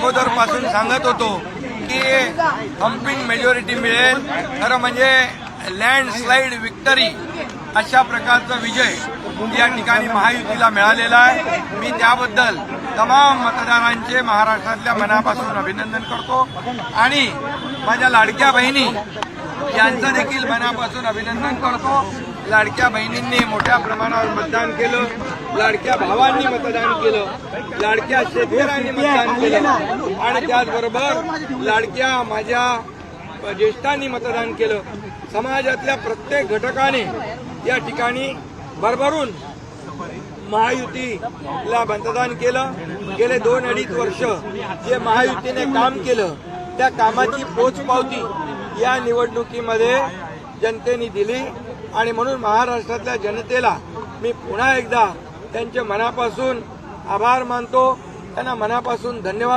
अगोदरपासून सांगत होतो की हम्पिंग मेजॉरिटी मिळेल, खरं म्हणजे लँडस्लाइड विक्टरी अशा प्रकारचा विजय या ठिकाणी महायुतीला मिळालेला आहे। मी त्याबद्दल तमाम मतदारांचे महाराष्ट्रातल्या मनापासून अभिनंदन करतो आणि माझ्या लाडक्या बहिणी यांचं देखील मनापासून अभिनंदन करतो। लाडक्या बहिणींनी मोठ्या प्रमाणावर मतदान केलं, लाडक्या भावांनी मतदान केलं, लाडक्या शेतकऱ्यांनी मतदान केलं आणि त्याचबरोबर लाडक्या माझ्या ज्येष्ठांनी मतदान केलं। समाजातल्या प्रत्येक घटकाने या ठिकाणी भरभरून महायुतीला मतदान केलं। गेले 2-2.5 वर्ष जे महायुतीने काम केलं त्या कामाची पोचपावती या निवडणुकीमध्ये जनतेने दिली आणि म्हणून महाराष्ट्रातल्या जनतेला मी पुन्हा एकदा त्यांच्या मनापासून आभार मानतो, त्यांना मनापासून धन्यवाद